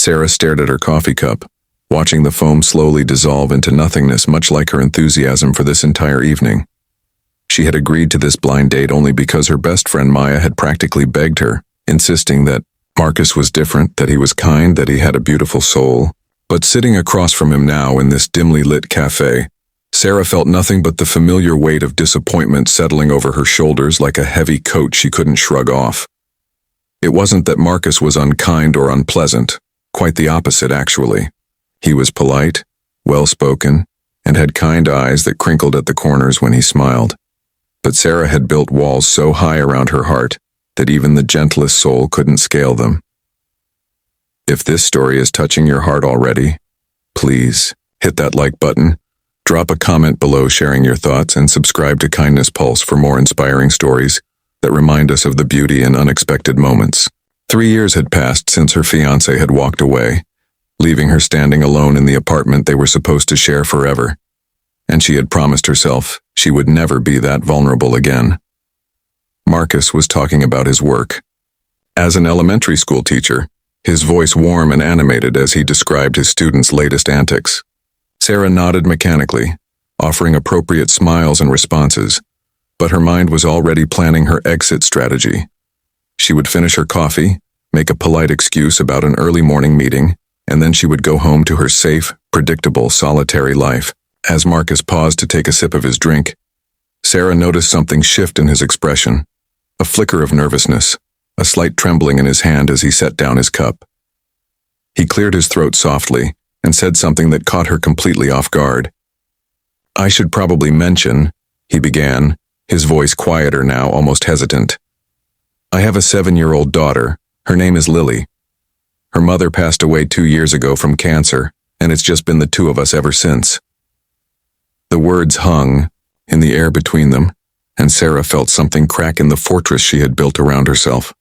Sarah stared at her coffee cup, watching the foam slowly dissolve into nothingness, much like her enthusiasm for this entire evening. She had agreed to this blind date only because her best friend Maya had practically begged her, insisting that Marcus was different, that he was kind, that he had a beautiful soul. But sitting across from him now in this dimly lit cafe, Sarah felt nothing but the familiar weight of disappointment settling over her shoulders like a heavy coat she couldn't shrug off. It wasn't that Marcus was unkind or unpleasant, quite the opposite actually. He was polite, well-spoken, and had kind eyes that crinkled at the corners when he smiled. But Sarah had built walls so high around her heart that even the gentlest soul couldn't scale them. If this story is touching your heart already, please hit that like button, drop a comment below sharing your thoughts, and subscribe to Kindness Pulse for more inspiring stories that remind us of the beauty in unexpected moments. 3 years had passed since her fiancé had walked away, leaving her standing alone in the apartment they were supposed to share forever. And she had promised herself she would never be that vulnerable again. Marcus was talking about his work. As an elementary school teacher, his voice warm and animated as he described his students' latest antics. Sarah nodded mechanically, offering appropriate smiles and responses, but her mind was already planning her exit strategy. She would finish her coffee, make a polite excuse about an early morning meeting, and then she would go home to her safe, predictable, solitary life. As Marcus paused to take a sip of his drink, Sarah noticed something shift in his expression, a flicker of nervousness, a slight trembling in his hand as he set down his cup. He cleared his throat softly and said something that caught her completely off guard. "I should probably mention," he began, his voice quieter now, almost hesitant. "I have a 7-year-old daughter. Her name is Lily. Her mother passed away 2 years ago from cancer, and it's just been the two of us ever since." The words hung in the air between them, and Sarah felt something crack in the fortress she had built around herself.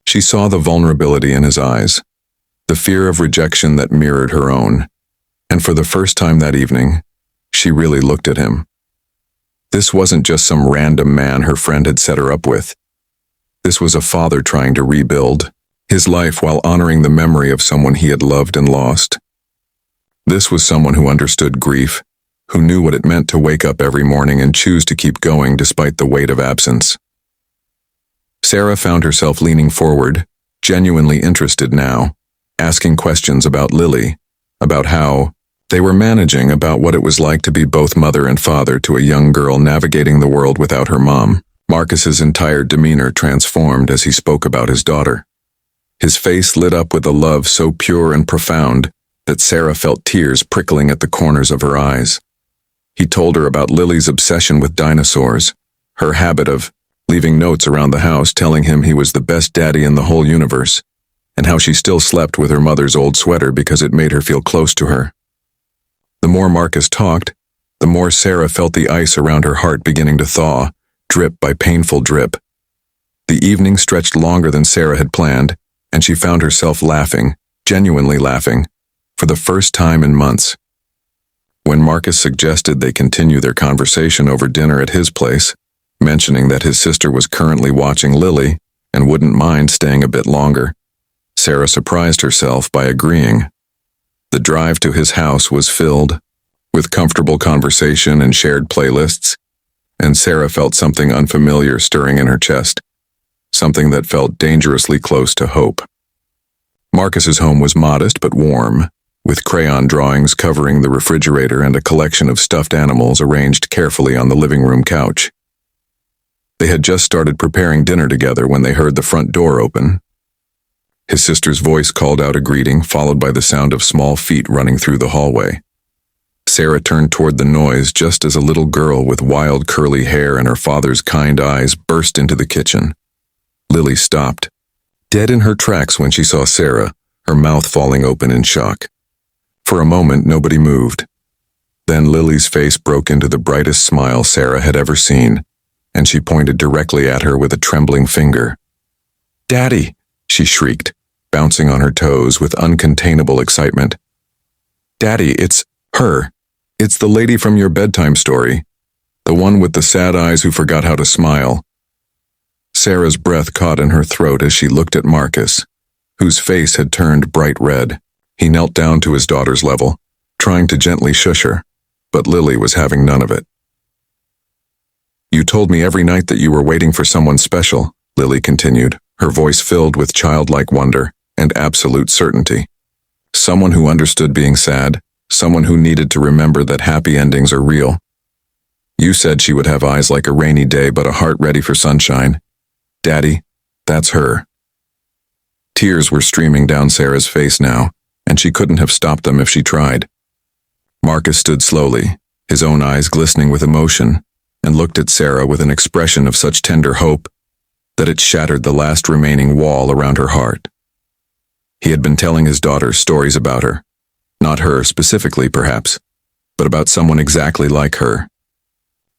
She saw the vulnerability in his eyes, the fear of rejection that mirrored her own, and for the first time that evening, she really looked at him. This wasn't just some random man her friend had set her up with. This was a father trying to rebuild his life while honoring the memory of someone he had loved and lost. This was someone who understood grief, who knew what it meant to wake up every morning and choose to keep going despite the weight of absence. Sarah found herself leaning forward, genuinely interested now, asking questions about Lily, about how they were managing, about what it was like to be both mother and father to a young girl navigating the world without her mom. Marcus's entire demeanor transformed as he spoke about his daughter. His face lit up with a love so pure and profound that Sarah felt tears prickling at the corners of her eyes. He told her about Lily's obsession with dinosaurs, her habit of leaving notes around the house telling him he was the best daddy in the whole universe, and how she still slept with her mother's old sweater because it made her feel close to her. The more Marcus talked, the more Sarah felt the ice around her heart beginning to thaw, drip by painful drip. The evening stretched longer than Sarah had planned, and she found herself laughing, genuinely laughing, for the first time in months. When Marcus suggested they continue their conversation over dinner at his place, mentioning that his sister was currently watching Lily and wouldn't mind staying a bit longer, Sarah surprised herself by agreeing. The drive to his house was filled with comfortable conversation and shared playlists, and Sarah felt something unfamiliar stirring in her chest, something that felt dangerously close to hope. Marcus's home was modest but warm, with crayon drawings covering the refrigerator and a collection of stuffed animals arranged carefully on the living room couch. They had just started preparing dinner together when they heard the front door open. His sister's voice called out a greeting, followed by the sound of small feet running through the hallway. Sarah turned toward the noise just as a little girl with wild curly hair and her father's kind eyes burst into the kitchen. Lily stopped, dead in her tracks when she saw Sarah, her mouth falling open in shock. For a moment, nobody moved. Then Lily's face broke into the brightest smile Sarah had ever seen, and she pointed directly at her with a trembling finger. "Daddy!" she shrieked, bouncing on her toes with uncontainable excitement. "Daddy, it's her. It's the lady from your bedtime story. The one with the sad eyes who forgot how to smile." Sarah's breath caught in her throat as she looked at Marcus, whose face had turned bright red. He knelt down to his daughter's level, trying to gently shush her, but Lily was having none of it. "You told me every night that you were waiting for someone special," Lily continued, her voice filled with childlike wonder and absolute certainty. "Someone who understood being sad, someone who needed to remember that happy endings are real. You said she would have eyes like a rainy day but a heart ready for sunshine. Daddy, that's her." Tears were streaming down Sarah's face now, and she couldn't have stopped them if she tried. Marcus stood slowly, his own eyes glistening with emotion, and looked at Sarah with an expression of such tender hope that it shattered the last remaining wall around her heart. He had been telling his daughter stories about her, not her specifically perhaps, but about someone exactly like her.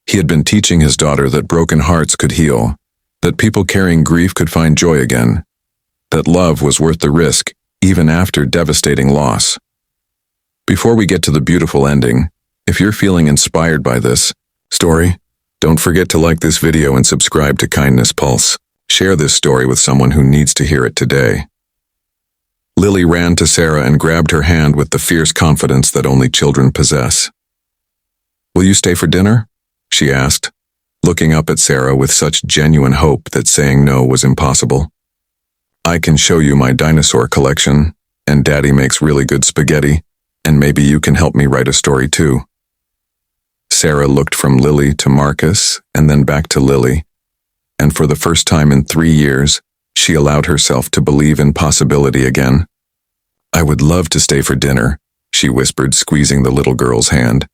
He had been teaching his daughter that broken hearts could heal, that people carrying grief could find joy again, that love was worth the risk even after devastating loss. Before we get to the beautiful ending, if you're feeling inspired by this story, don't forget to like this video and subscribe to Kindness Pulse. Share this story with someone who needs to hear it today. Lily ran to Sarah and grabbed her hand with the fierce confidence that only children possess. "Will you stay for dinner?" she asked, looking up at Sarah with such genuine hope that saying no was impossible. "I can show you my dinosaur collection, and Daddy makes really good spaghetti, and maybe you can help me write a story too." Sarah looked from Lily to Marcus and then back to Lily, and for the first time in 3 years, she allowed herself to believe in possibility again. "I would love to stay for dinner," she whispered, squeezing the little girl's hand.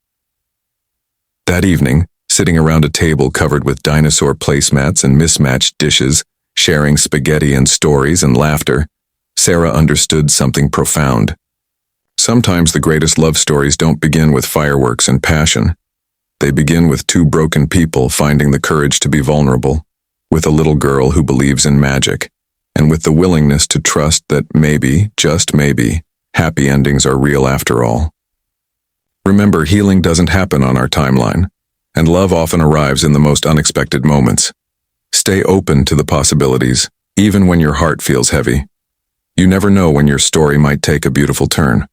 That evening, sitting around a table covered with dinosaur placemats and mismatched dishes, sharing spaghetti and stories and laughter, Sarah understood something profound. Sometimes the greatest love stories don't begin with fireworks and passion. They begin with two broken people finding the courage to be vulnerable, with a little girl who believes in magic, and with the willingness to trust that maybe, just maybe, happy endings are real after all. Remember, healing doesn't happen on our timeline, and love often arrives in the most unexpected moments. Stay open to the possibilities, even when your heart feels heavy. You never know when your story might take a beautiful turn.